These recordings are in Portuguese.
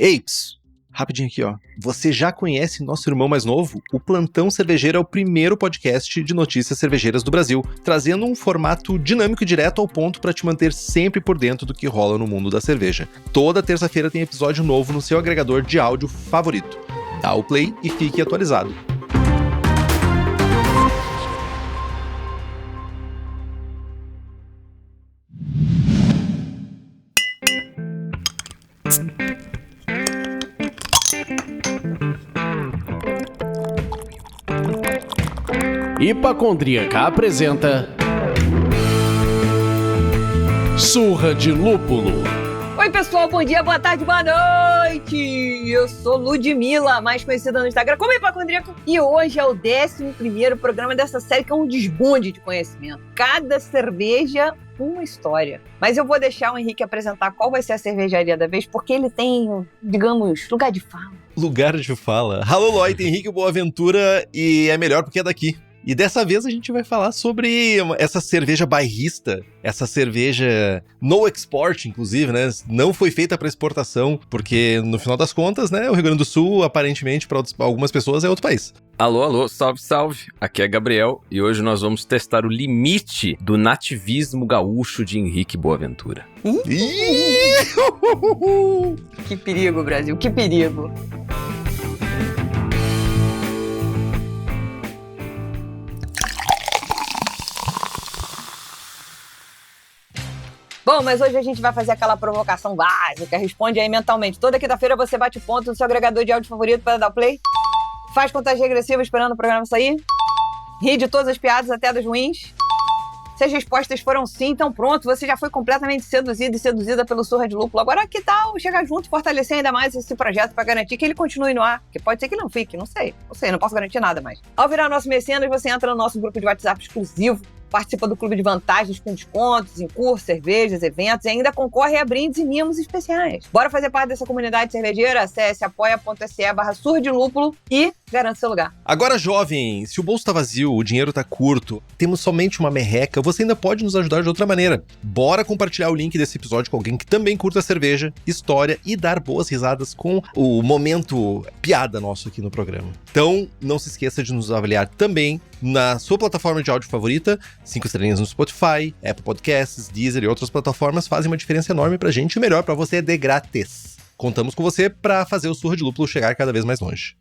Eips, rapidinho aqui, ó. Você já conhece nosso irmão mais novo? O Plantão Cervejeiro é o primeiro podcast de notícias cervejeiras do Brasil, trazendo um formato dinâmico e direto ao ponto para te manter sempre por dentro do que rola no mundo da cerveja. Toda terça-feira tem episódio novo no seu agregador de áudio favorito. Dá o play e fique atualizado. Hipacondríaca apresenta Surra de Lúpulo. Oi pessoal, bom dia, boa tarde, boa noite! Eu sou Ludmilla, mais conhecida no Instagram como Hipacondríaca, e hoje é o 11º programa dessa série que é um desbunde de conhecimento. Cada cerveja, uma história. Mas eu vou deixar o Henrique apresentar qual vai ser a cervejaria da vez, porque ele tem, digamos, lugar de fala. Lugar de fala. Alô, Lloyd, Henrique Boaventura, e é melhor porque é daqui. E dessa vez a gente vai falar sobre essa cerveja bairrista, essa cerveja no export, inclusive, né? Não foi feita para exportação, porque no final das contas, né, o Rio Grande do Sul, aparentemente, para algumas pessoas, é outro país. Alô, salve, salve! Aqui é Gabriel e hoje nós vamos testar o limite do nativismo gaúcho de Henrique Boaventura. Que perigo, Brasil, que perigo! Bom, mas hoje a gente vai fazer aquela provocação básica, responde aí mentalmente. Toda quinta-feira você bate o ponto no seu agregador de áudio favorito para dar play, faz contagem regressiva esperando o programa sair, ri de todas as piadas, até das ruins. Se as respostas foram sim, então pronto, você já foi completamente seduzido e seduzida pelo Surra de Lúpulo. Agora que tal chegar junto e fortalecer ainda mais esse projeto para garantir que ele continue no ar? Que pode ser que não fique, não sei, não posso garantir nada mais. Ao virar nosso mecenas, você entra no nosso grupo de WhatsApp exclusivo, participa do clube de vantagens com descontos em cursos, cervejas, eventos e ainda concorre a brindes e mimos especiais. Bora fazer parte dessa comunidade cervejeira? Acesse apoia.se/surradilúpulo e garante seu lugar. Agora, jovem, se o bolso tá vazio, o dinheiro tá curto, temos somente uma merreca, você ainda pode nos ajudar de outra maneira. Bora compartilhar o link desse episódio com alguém que também curta cerveja, história e dar boas risadas com o momento piada nosso aqui no programa. Então, não se esqueça de nos avaliar também na sua plataforma de áudio favorita. 5 estrelinhas no Spotify, Apple Podcasts, Deezer e outras plataformas fazem uma diferença enorme pra gente e o melhor, pra você é de grátis. Contamos com você pra fazer o Surra de Lúpulo chegar cada vez mais longe.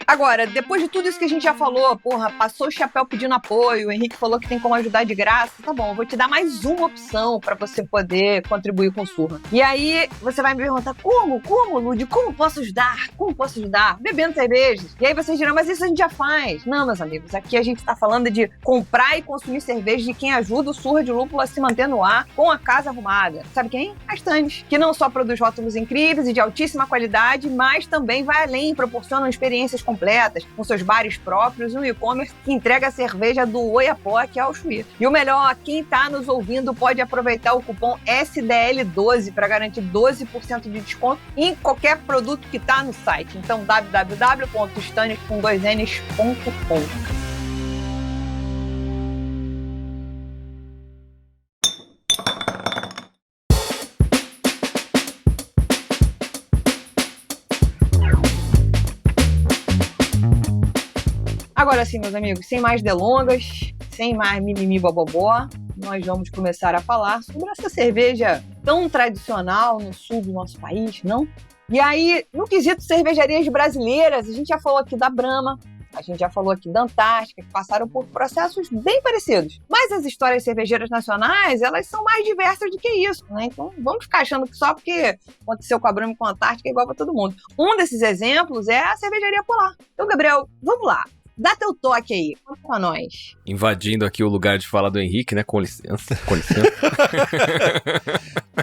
Agora, depois de tudo isso que a gente já falou, passou o chapéu pedindo apoio, o Henrique falou que tem como ajudar de graça, tá bom, eu vou te dar mais uma opção pra você poder contribuir com o Surra. E aí, você vai me perguntar, como, Lud, como posso ajudar? Como posso ajudar? Bebendo cervejas. E aí vocês dirão, mas isso a gente já faz. Não, meus amigos, aqui a gente tá falando de comprar e consumir cerveja de quem ajuda o Surra de Lúpulo a se manter no ar com a casa arrumada. Sabe quem? A Stannis, que não só produz rótulos incríveis e de altíssima qualidade, mas também vai além, proporciona experiências completas, com seus bares próprios e um e-commerce que entrega a cerveja do Oiapoque ao Chuí. E o melhor, quem está nos ouvindo pode aproveitar o cupom SDL12 para garantir 12% de desconto em qualquer produto que está no site. Então, www.stannis.com. Agora sim, meus amigos, sem mais delongas, sem mais mimimi bobobó, nós vamos começar a falar sobre essa cerveja tão tradicional no sul do nosso país, não? E aí, no quesito cervejarias brasileiras, a gente já falou aqui da Brahma, a gente já falou aqui da Antártica, que passaram por processos bem parecidos. Mas as histórias cervejeiras nacionais, elas são mais diversas do que isso, né? Então, vamos ficar achando que só porque aconteceu com a Brahma e com a Antártica é igual para todo mundo. Um desses exemplos é a cervejaria Polar. Então, Gabriel, vamos lá. Dá teu toque aí, conta pra nós. Invadindo aqui o lugar de fala do Henrique, né? Com licença, com licença.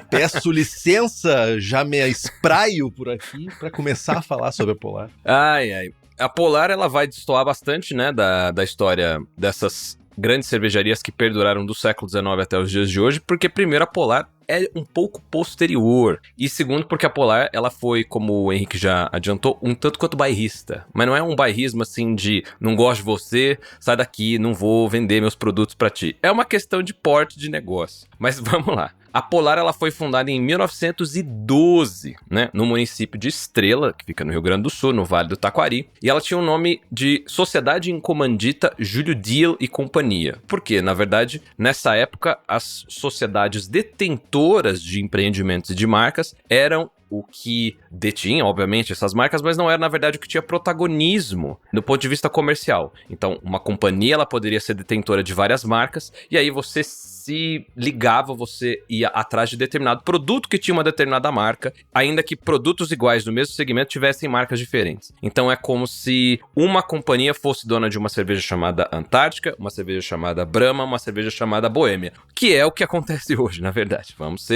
Peço licença, já me espraio por aqui pra começar a falar sobre a Polar. Ai. A Polar, ela vai destoar bastante, né? Da história dessas grandes cervejarias que perduraram do século XIX até os dias de hoje, porque primeiro a Polar é um pouco posterior. E segundo, porque a Polar, ela foi, como o Henrique já adiantou, um tanto quanto bairrista. Mas não é um bairrismo assim de não gosto de você, sai daqui, não vou vender meus produtos pra ti. É uma questão de porte de negócio. Mas vamos lá. A Polar ela foi fundada em 1912, né, no município de Estrela, que fica no Rio Grande do Sul, no Vale do Taquari, e ela tinha o nome de Sociedade Incomandita Júlio Diel e Companhia. Por quê? Na verdade, nessa época, as sociedades detentoras de empreendimentos e de marcas eram o que detinha, obviamente, essas marcas, mas não era, na verdade, o que tinha protagonismo do ponto de vista comercial. Então, uma companhia, ela poderia ser detentora de várias marcas, e aí você se ligava, você ia atrás de determinado produto que tinha uma determinada marca, ainda que produtos iguais do mesmo segmento tivessem marcas diferentes. Então, é como se uma companhia fosse dona de uma cerveja chamada Antártica, uma cerveja chamada Brahma, uma cerveja chamada Boêmia, que é o que acontece hoje, na verdade. Vamos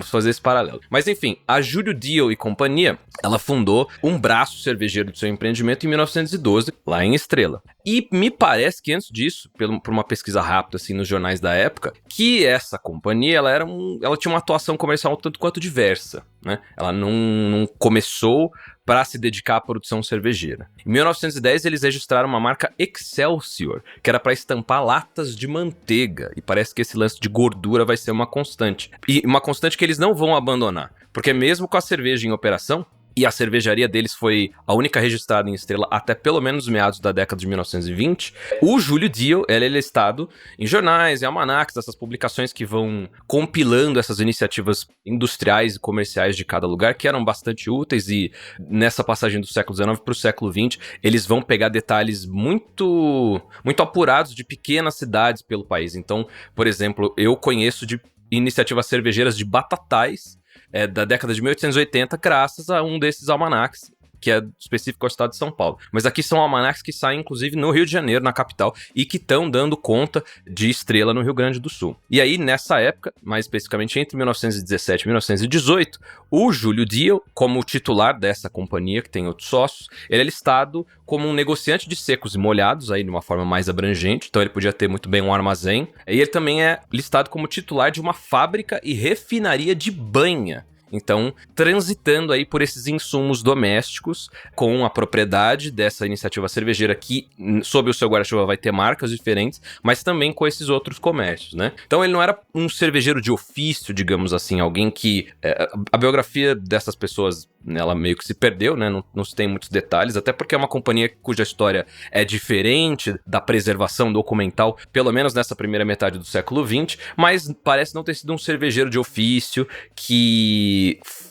fazer esse paralelo. Mas, enfim, a Júlio Diel e Companhia, ela fundou um braço cervejeiro do seu empreendimento em 1912, lá em Estrela. E me parece que antes disso, por uma pesquisa rápida assim nos jornais da época, que essa companhia ela tinha uma atuação comercial um tanto quanto diversa, né? Ela não começou para se dedicar à produção cervejeira. Em 1910 eles registraram uma marca Excelsior, que era para estampar latas de manteiga, e parece que esse lance de gordura vai ser uma constante. E uma constante que eles não vão abandonar, porque mesmo com a cerveja em operação, e a cervejaria deles foi a única registrada em Estrela até pelo menos meados da década de 1920. O Júlio Diel, ele é listado em jornais, em almanacs, essas publicações que vão compilando essas iniciativas industriais e comerciais de cada lugar, que eram bastante úteis, e nessa passagem do século XIX para o século XX, eles vão pegar detalhes muito apurados de pequenas cidades pelo país. Então, por exemplo, eu conheço de iniciativas cervejeiras de Batatais, da década de 1880, graças a um desses almanacs, que é específico ao estado de São Paulo. Mas aqui são almanacs que saem, inclusive, no Rio de Janeiro, na capital, e que estão dando conta de Estrela no Rio Grande do Sul. E aí, nessa época, mais especificamente entre 1917 e 1918, o Júlio Diel, como titular dessa companhia, que tem outros sócios, ele é listado como um negociante de secos e molhados, aí de uma forma mais abrangente, então ele podia ter muito bem um armazém. E ele também é listado como titular de uma fábrica e refinaria de banha. Então, transitando aí por esses insumos domésticos, com a propriedade dessa iniciativa cervejeira que, sob o seu guarda-chuva, vai ter marcas diferentes, mas também com esses outros comércios, né? Então, ele não era um cervejeiro de ofício, digamos assim, alguém que... a biografia dessas pessoas, ela meio que se perdeu, né? Não se tem muitos detalhes, até porque é uma companhia cuja história é diferente da preservação documental, pelo menos nessa primeira metade do século XX, mas parece não ter sido um cervejeiro de ofício que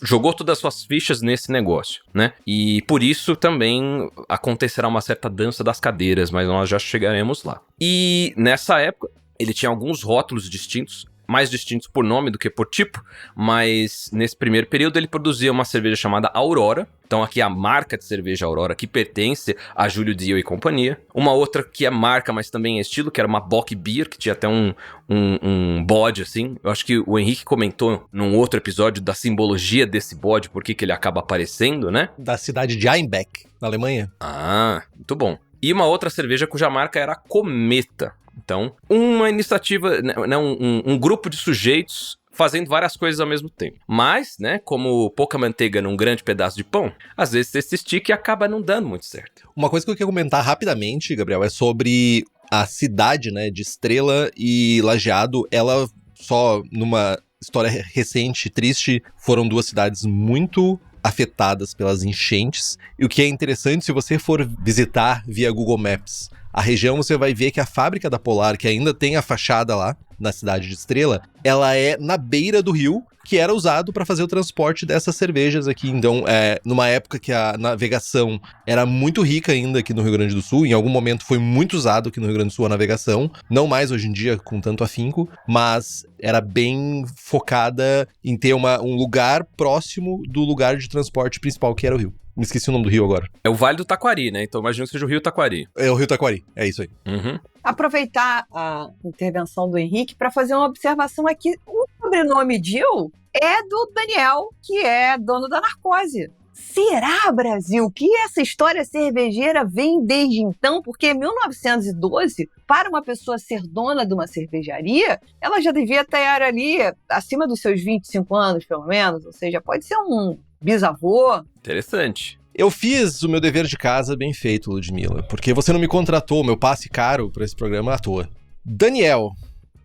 jogou todas as suas fichas nesse negócio, né? E por isso também acontecerá uma certa dança das cadeiras, mas nós já chegaremos lá. E nessa época, ele tinha alguns rótulos distintos, mais distintos por nome do que por tipo, mas nesse primeiro período ele produzia uma cerveja chamada Aurora. Então aqui a marca de cerveja Aurora, que pertence a Júlio Diel e Companhia. Uma outra que é marca, mas também é estilo, que era uma Bock Beer, que tinha até um bode, assim. Eu acho que o Henrique comentou num outro episódio da simbologia desse bode, por que ele acaba aparecendo, né? Da cidade de Einbeck, na Alemanha. Ah, muito bom. E uma outra cerveja cuja marca era Cometa. Então, uma iniciativa, né, um grupo de sujeitos fazendo várias coisas ao mesmo tempo. Mas, né, como pouca manteiga num grande pedaço de pão, às vezes você se estica e acaba não dando muito certo. Uma coisa que eu queria comentar rapidamente, Gabriel, é sobre a cidade, né, de Estrela e Lajeado. Ela, só numa história recente, triste, foram duas cidades muito afetadas pelas enchentes. E o que é interessante, se você for visitar via Google Maps a região, você vai ver que a fábrica da Polar, que ainda tem a fachada lá na cidade de Estrela, ela é na beira do rio, que era usado para fazer o transporte dessas cervejas aqui. Então, numa época que a navegação era muito rica ainda aqui no Rio Grande do Sul, em algum momento foi muito usado aqui no Rio Grande do Sul a navegação, não mais hoje em dia com tanto afinco, mas era bem focada em ter um lugar próximo do lugar de transporte principal, que era o rio. Me esqueci o nome do rio agora. É o Vale do Taquari, né? Então imagino que seja o Rio Taquari. É o Rio Taquari, é isso aí. Uhum. Aproveitar a intervenção do Henrique para fazer uma observação aqui. O sobrenome Diel é do Daniel, que é dono da Narcose. Será, Brasil, que essa história cervejeira vem desde então? Porque em 1912, para uma pessoa ser dona de uma cervejaria, ela já devia estar ali acima dos seus 25 anos, pelo menos. Ou seja, pode ser um bisavô. Interessante. Eu fiz o meu dever de casa bem feito, Ludmilla, porque você não me contratou, meu passe caro para esse programa à toa. Daniel,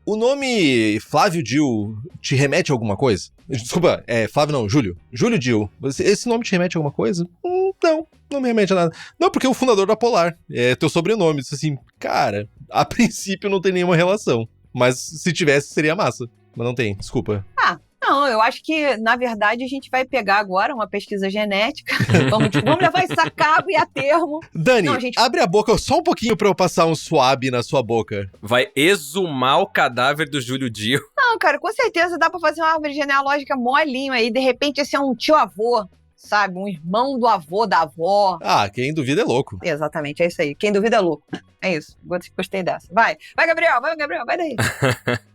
O nome Flávio Dil te remete a alguma coisa? Desculpa, Flávio não, Júlio. Júlio Dil. Esse nome te remete a alguma coisa? Não me remete a nada. Não, porque é o fundador da Polar. É teu sobrenome. Isso assim, cara, a princípio não tem nenhuma relação. Mas se tivesse, seria massa. Mas não tem, desculpa. Não, eu acho que, na verdade, a gente vai pegar agora uma pesquisa genética. Vamos levar isso a cabo e a termo. Dani, Não, gente... abre a boca só um pouquinho pra eu passar um suave na sua boca. Vai exumar o cadáver do Júlio Dio. Não, cara, com certeza dá pra fazer uma árvore genealógica molinho aí. De repente, esse é um tio-avô, sabe? Um irmão do avô, da avó. Ah, quem duvida é louco. Exatamente, é isso aí. Quem duvida é louco. É isso, gostei dessa. Vai, Gabriel, vai daí.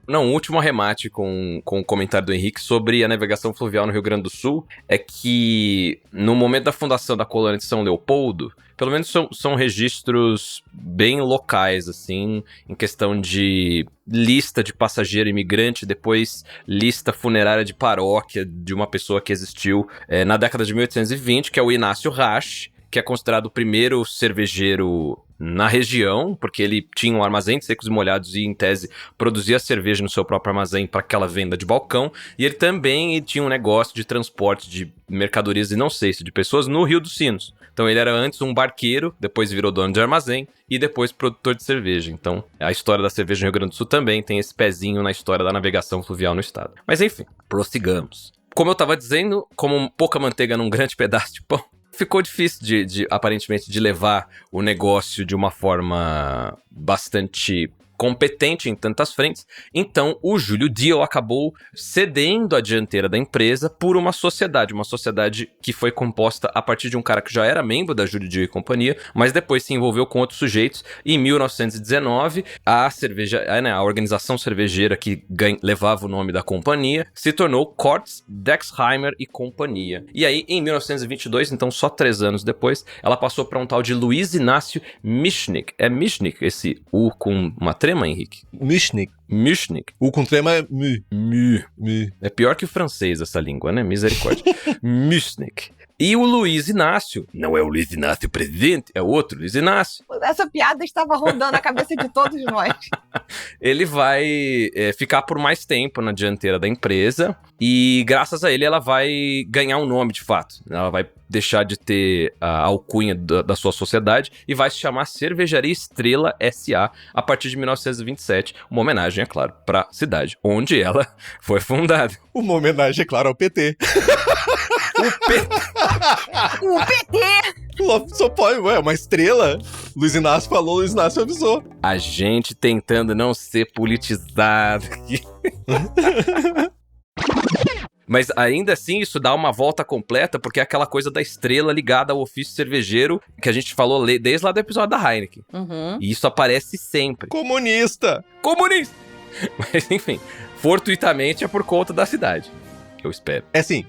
Não, um último arremate com o comentário do Henrique sobre a navegação fluvial no Rio Grande do Sul é que no momento da fundação da colônia de São Leopoldo, pelo menos são registros bem locais, assim, em questão de lista de passageiro imigrante, depois lista funerária de paróquia de uma pessoa que existiu na década de 1820, que é o Inácio Rasch, que é considerado o primeiro cervejeiro na região, porque ele tinha um armazém de secos e molhados e, em tese, produzia cerveja no seu próprio armazém para aquela venda de balcão, e ele também tinha um negócio de transporte de mercadorias e não sei se de pessoas no Rio dos Sinos. Então ele era antes um barqueiro, depois virou dono de armazém e depois produtor de cerveja. Então a história da cerveja no Rio Grande do Sul também tem esse pezinho na história da navegação fluvial no estado. Mas enfim, prossigamos. Como eu estava dizendo, como pouca manteiga num grande pedaço de pão, ficou difícil aparentemente, de levar o negócio de uma forma bastante competente em tantas frentes. Então, o Júlio Dio acabou cedendo a dianteira da empresa por uma sociedade que foi composta a partir de um cara que já era membro da Júlio Dio e companhia, mas depois se envolveu com outros sujeitos. E em 1919, a organização cervejeira que levava o nome da companhia se tornou Kortz, Dexheimer e Companhia. E aí, em 1922, então só 3 anos depois, ela passou para um tal de Luiz Inácio Michnik. É Michnik esse U com uma trema, Henrique? Michnik. O com trema é mu. É pior que o francês essa língua, né? Misericórdia. Michnik. E o Luiz Inácio, não é o Luiz Inácio presidente, é outro Luiz Inácio. Essa piada estava rondando a cabeça de todos nós. Ele vai ficar por mais tempo na dianteira da empresa e graças a ele ela vai ganhar um nome de fato. Ela vai deixar de ter a alcunha da sua sociedade e vai se chamar Cervejaria Estrela S.A. a partir de 1927. Uma homenagem, é claro, para a cidade onde ela foi fundada. Uma homenagem, é claro, ao PT. O PT! Só pode, uma estrela. Luiz Inácio falou, Luiz Inácio avisou. A gente tentando não ser politizado aqui. Mas ainda assim isso dá uma volta completa, porque é aquela coisa da estrela ligada ao ofício cervejeiro que a gente falou desde lá do episódio da Heineken. Uhum. E isso aparece sempre. Comunista! Mas enfim, fortuitamente é por conta da cidade. Eu espero. É sim.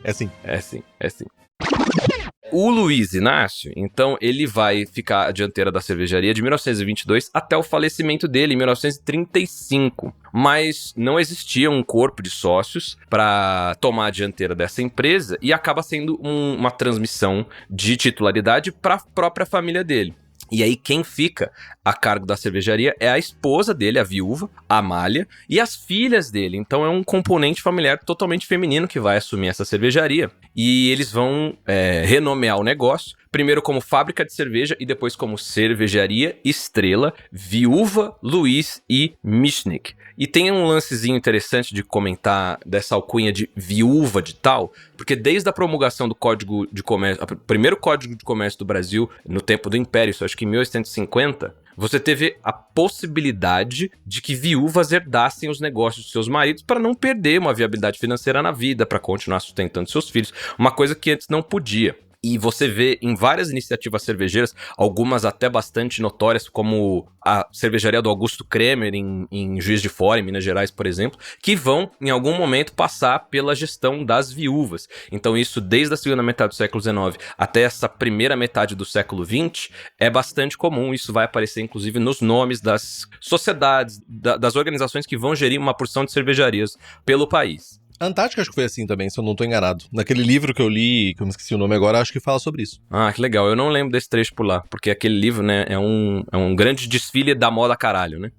O Luiz Inácio, então, ele vai ficar à dianteira da cervejaria de 1922 até o falecimento dele, em 1935. Mas não existia um corpo de sócios para tomar a dianteira dessa empresa e acaba sendo uma transmissão de titularidade para a própria família dele. E aí quem fica a cargo da cervejaria é a esposa dele, a viúva, a Amália, e as filhas dele. Então é um componente familiar totalmente feminino que vai assumir essa cervejaria. E eles vão renomear o negócio, primeiro como Fábrica de Cerveja e depois como Cervejaria Estrela, Viúva, Luiz e Michnik. E tem um lancezinho interessante de comentar dessa alcunha de viúva de tal, porque desde a promulgação do Código de Comércio, o primeiro Código de Comércio do Brasil, no tempo do Império, isso acho que em 1850, você teve a possibilidade de que viúvas herdassem os negócios de seus maridos para não perder uma viabilidade financeira na vida, para continuar sustentando seus filhos, uma coisa que antes não podia. E você vê em várias iniciativas cervejeiras, algumas até bastante notórias, como a cervejaria do Augusto Kremer em Juiz de Fora, em Minas Gerais, por exemplo, que vão, em algum momento, passar pela gestão das viúvas. Então isso, desde a segunda metade do século XIX até essa primeira metade do século XX, é bastante comum. Isso vai aparecer, inclusive, nos nomes das sociedades, das organizações que vão gerir uma porção de cervejarias pelo país. A Antártica acho que foi assim também, se eu não tô enganado. Naquele livro que eu li, que eu me esqueci o nome agora, acho que fala sobre isso. Ah, que legal. Eu não lembro desse trecho por lá, porque aquele livro, né, é um grande desfile da moda caralho, né?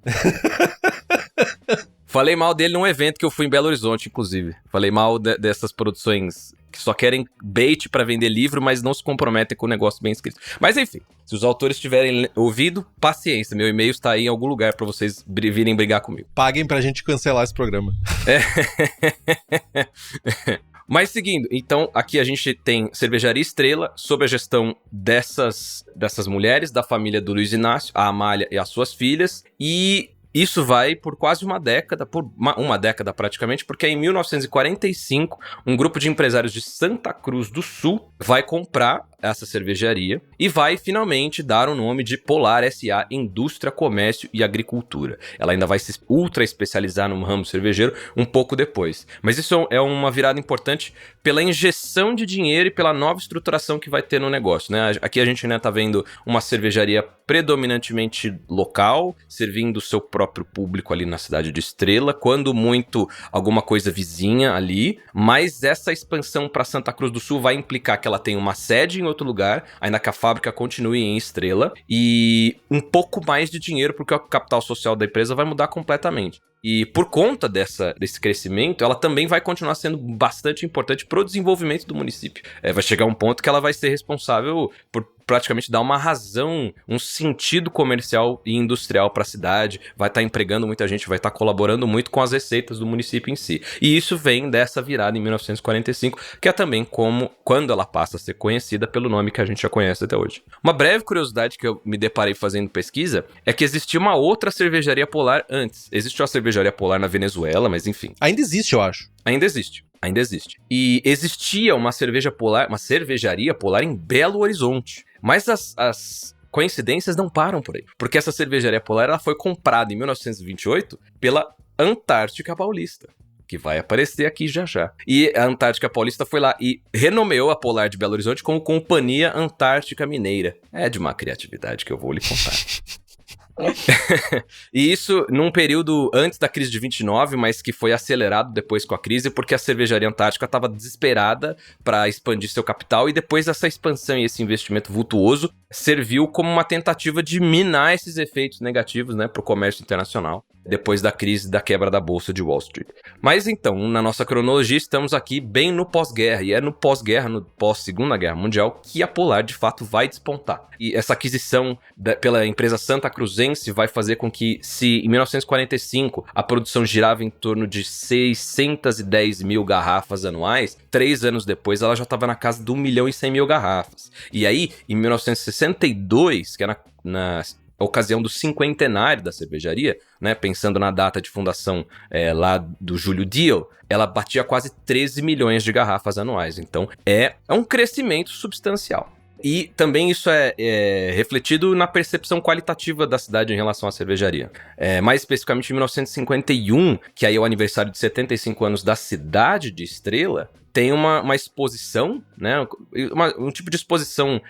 Falei mal dele num evento que eu fui em Belo Horizonte, inclusive. Falei mal dessas produções que só querem bait pra vender livro, mas não se comprometem com o negócio bem escrito. Mas enfim, se os autores tiverem ouvido, paciência. Meu e-mail está aí em algum lugar pra vocês virem brigar comigo. Paguem pra gente cancelar esse programa. Mas seguindo, então aqui a gente tem Cervejaria Estrela, sob a gestão dessas mulheres, da família do Luiz Inácio, a Amália e as suas filhas, e isso vai por quase uma década, uma década praticamente, porque em 1945, um grupo de empresários de Santa Cruz do Sul vai comprar essa cervejaria e vai finalmente dar o nome de Polar S.A. Indústria, Comércio e Agricultura. Ela ainda vai se ultra especializar no ramo cervejeiro um pouco depois. Mas isso é uma virada importante pela injeção de dinheiro e pela nova estruturação que vai ter no negócio, né? Aqui a gente ainda tá vendo uma cervejaria predominantemente local, servindo o seu próprio público ali na cidade de Estrela, quando muito alguma coisa vizinha ali, mas essa expansão para Santa Cruz do Sul vai implicar que ela tem uma sede em outro lugar, ainda que a fábrica continue em Estrela, e um pouco mais de dinheiro, porque o capital social da empresa vai mudar completamente. E por conta desse crescimento, ela também vai continuar sendo bastante importante para o desenvolvimento do município. Vai chegar um ponto que ela vai ser responsável por praticamente dar uma razão, um sentido comercial e industrial para a cidade, vai estar empregando muita gente, vai estar colaborando muito com as receitas do município em si. E isso vem dessa virada em 1945, que é também quando ela passa a ser conhecida pelo nome que a gente já conhece até hoje. Uma breve curiosidade que eu me deparei fazendo pesquisa é que existia uma outra cervejaria Polar antes. Existe uma cervejaria Polar na Venezuela, mas enfim. Ainda existe, eu acho. Ainda existe. E existia uma cervejaria Polar em Belo Horizonte. Mas as coincidências não param por aí. Porque essa cervejaria Polar ela foi comprada em 1928 pela Antártica Paulista, que vai aparecer aqui já já. E a Antártica Paulista foi lá e renomeou a Polar de Belo Horizonte como Companhia Antártica Mineira. É de uma criatividade que eu vou lhe contar. E isso num período antes da crise de 29, mas que foi acelerado depois com a crise, porque a cervejaria Antártica estava desesperada para expandir seu capital, e depois dessa expansão e esse investimento vultuoso serviu como uma tentativa de minar esses efeitos negativos, né, para o comércio internacional, depois da crise da quebra da Bolsa de Wall Street. Mas então, na nossa cronologia, estamos aqui bem no pós-guerra, e é no pós-guerra, no pós-Segunda Guerra Mundial, que a Polar, de fato, vai despontar. E essa aquisição pela empresa Santa Cruzense vai fazer com que, se em 1945 a produção girava em torno de 610 mil garrafas anuais, 3 anos depois ela já estava na casa de 1.100.000 garrafas. E aí, em 1962, que é na ocasião do cinquentenário da cervejaria, né, pensando na data de fundação lá do Júlio Deal, ela batia quase 13 milhões de garrafas anuais. Então, é um crescimento substancial. E também isso é refletido na percepção qualitativa da cidade em relação à cervejaria. Mais especificamente em 1951, que aí é o aniversário de 75 anos da cidade de Estrela, tem uma exposição, né, um tipo de exposição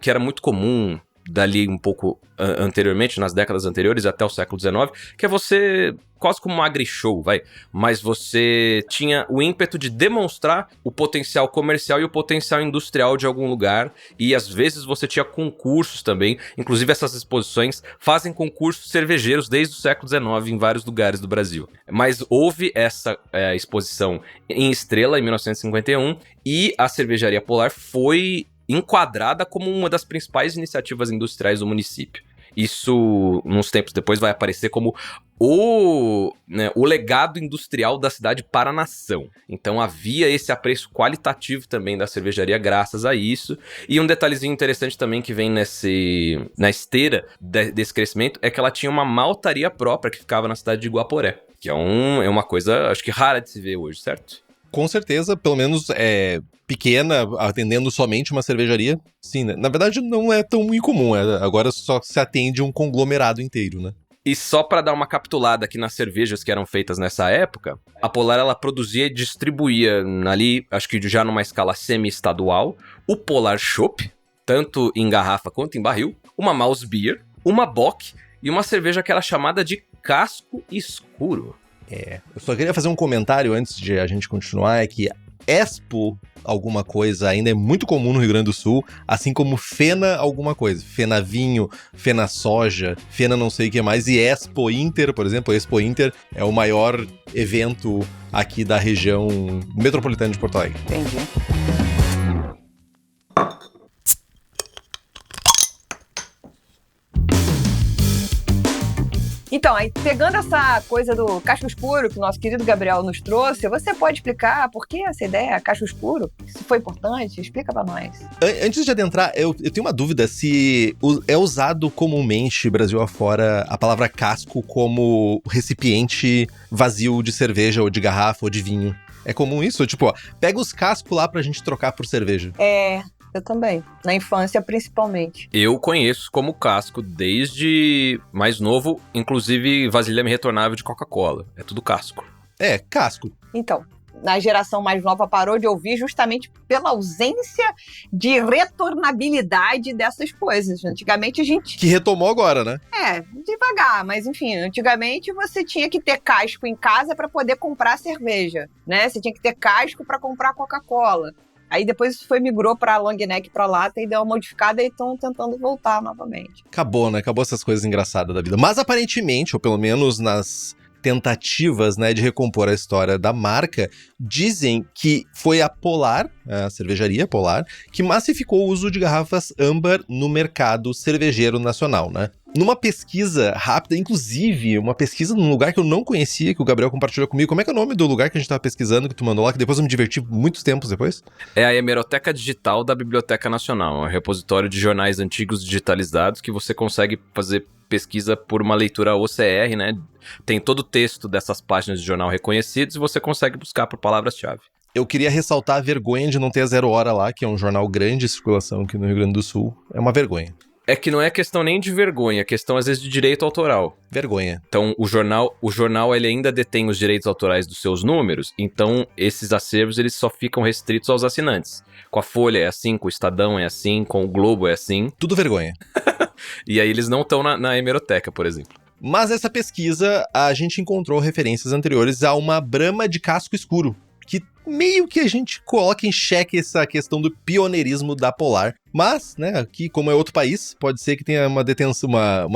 que era muito comum dali um pouco anteriormente, nas décadas anteriores, até o século XIX, que é você, quase como um agri-show, mas você tinha o ímpeto de demonstrar o potencial comercial e o potencial industrial de algum lugar, e às vezes você tinha concursos também, inclusive essas exposições fazem concursos cervejeiros desde o século XIX em vários lugares do Brasil. Mas houve essa exposição em Estrela, em 1951, e a cervejaria Polar foi enquadrada como uma das principais iniciativas industriais do município. Isso, uns tempos depois, vai aparecer como o legado industrial da cidade para a nação. Então havia esse apreço qualitativo também da cervejaria graças a isso. E um detalhezinho interessante também que vem na esteira desse crescimento é que ela tinha uma maltaria própria que ficava na cidade de Guaporé, que é uma coisa, acho que rara de se ver hoje, certo? Com certeza, pelo menos pequena, atendendo somente uma cervejaria. Sim, né? Na verdade não é tão incomum, agora só se atende um conglomerado inteiro, né? E só para dar uma capitulada aqui nas cervejas que eram feitas nessa época, a Polar ela produzia e distribuía ali, acho que já numa escala semi-estadual, o Polar Chopp, tanto em garrafa quanto em barril, uma Mouse Beer, uma Bock e uma cerveja que era chamada de Casco Escuro. Eu só queria fazer um comentário antes de a gente continuar, é que Expo alguma coisa ainda é muito comum no Rio Grande do Sul, assim como Fena alguma coisa. Fena vinho, Fena soja, Fena não sei o que mais. E Expo Inter, por exemplo, Expo Inter é o maior evento aqui da região metropolitana de Porto Alegre. Entendi. Então, aí pegando essa coisa do casco escuro que o nosso querido Gabriel nos trouxe, você pode explicar por que essa ideia, casco escuro? Se foi importante? Explica pra nós. Antes de adentrar, eu tenho uma dúvida se é usado comumente, Brasil afora, a palavra casco como recipiente vazio de cerveja ou de garrafa ou de vinho. É comum isso? Tipo, ó, pega os cascos lá pra gente trocar por cerveja. Eu também. Na infância, principalmente. Eu conheço como casco desde mais novo, inclusive vasilhame retornável de Coca-Cola. É tudo casco. É, casco. Então, a geração mais nova parou de ouvir justamente pela ausência de retornabilidade dessas coisas. Antigamente a gente... Que retomou agora, né? Devagar, mas enfim, antigamente você tinha que ter casco em casa para poder comprar cerveja, né? Você tinha que ter casco para comprar Coca-Cola. Aí depois isso migrou pra long neck, pra lata e deu uma modificada e estão tentando voltar novamente. Acabou, né? Acabou essas coisas engraçadas da vida. Mas aparentemente, ou pelo menos nas tentativas, né, de recompor a história da marca, dizem que foi a Polar, a cervejaria Polar, que massificou o uso de garrafas âmbar no mercado cervejeiro nacional, né? Numa pesquisa rápida, inclusive, uma pesquisa num lugar que eu não conhecia, que o Gabriel compartilhou comigo. Como é que é o nome do lugar que a gente tava pesquisando, que tu mandou lá, que depois eu me diverti muitos tempos depois? É a Hemeroteca Digital da Biblioteca Nacional, é um repositório de jornais antigos digitalizados que você consegue fazer pesquisa por uma leitura OCR, né? Tem todo o texto dessas páginas de jornal reconhecidos e você consegue buscar por palavras-chave. Eu queria ressaltar a vergonha de não ter a Zero Hora lá, que é um jornal grande de circulação aqui no Rio Grande do Sul. É uma vergonha. É que não é questão nem de vergonha, é questão às vezes de direito autoral. Vergonha. Então o jornal ele ainda detém os direitos autorais dos seus números, então esses acervos eles só ficam restritos aos assinantes. Com a Folha é assim, com o Estadão é assim, com o Globo é assim. Tudo vergonha. E aí eles não estão na hemeroteca, por exemplo. Mas essa pesquisa, a gente encontrou referências anteriores a uma Brahma de casco escuro, que meio que a gente coloca em xeque essa questão do pioneirismo da Polar. Mas, né, aqui, como é outro país, pode ser que tenha uma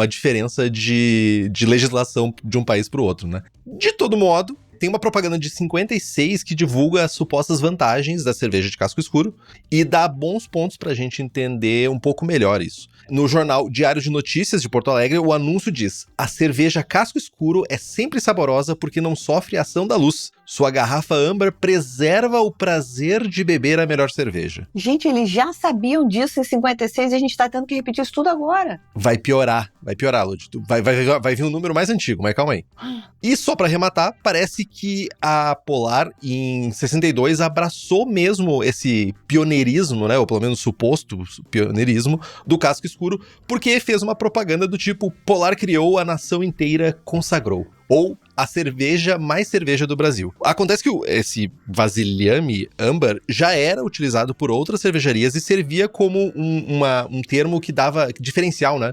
diferença de legislação de um país para o outro, né? De todo modo, tem uma propaganda de 56 que divulga as supostas vantagens da cerveja de casco escuro e dá bons pontos pra gente entender um pouco melhor isso. No jornal Diário de Notícias de Porto Alegre, o anúncio diz: a cerveja casco escuro é sempre saborosa porque não sofre a ação da luz. Sua garrafa âmbar preserva o prazer de beber a melhor cerveja. Gente, eles já sabiam disso em 56 e a gente tá tendo que repetir isso tudo agora. Vai piorar, Lud. Vai vir um número mais antigo, mas calma aí. E só pra arrematar, parece que a Polar, em 62, abraçou mesmo esse pioneirismo, né? Ou pelo menos suposto pioneirismo do casco escuro, porque fez uma propaganda do tipo: Polar criou, a nação inteira consagrou. Ou a cerveja mais cerveja do Brasil. Acontece que esse vasilhame âmbar já era utilizado por outras cervejarias e servia como um termo que dava diferencial, né?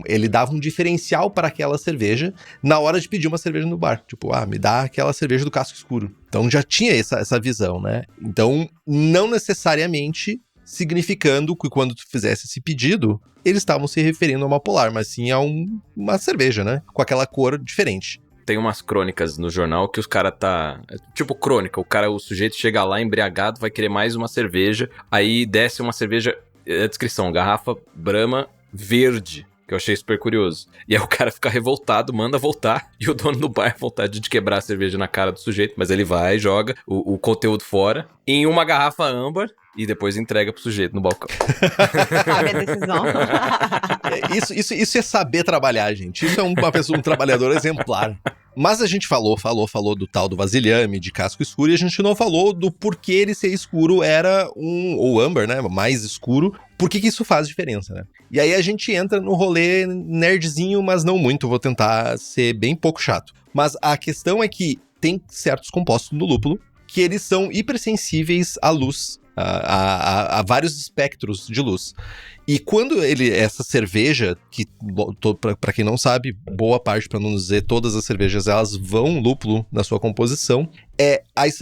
Ele dava um diferencial para aquela cerveja na hora de pedir uma cerveja no bar. Tipo, me dá aquela cerveja do casco escuro. Então já tinha essa visão, né? Então, não necessariamente significando que quando tu fizesse esse pedido, eles estavam se referindo a uma Polar, mas sim a uma cerveja, né? Com aquela cor diferente. Tem umas crônicas no jornal que os caras tipo crônica, o sujeito chega lá embriagado, vai querer mais uma cerveja, aí desce uma cerveja, a descrição, garrafa Brahma verde, que eu achei super curioso. E aí o cara fica revoltado, manda voltar, e o dono do bar vontade de quebrar a cerveja na cara do sujeito, mas ele vai, joga o conteúdo fora, em uma garrafa âmbar, e depois entrega pro sujeito no balcão. Sabe a decisão. Isso é saber trabalhar, gente. Isso é um trabalhador exemplar. Mas a gente falou do tal do vasilhame, de casco escuro, e a gente não falou do porquê ele ser escuro era ou âmbar, né, mais escuro. Por que isso faz diferença, né? E aí a gente entra no rolê nerdzinho, mas não muito. Vou tentar ser bem pouco chato. Mas a questão é que tem certos compostos no lúpulo que eles são hipersensíveis à luz a vários espectros de luz. E quando essa cerveja, que para quem não sabe, boa parte, para não dizer todas as cervejas, elas vão lúpulo na sua composição,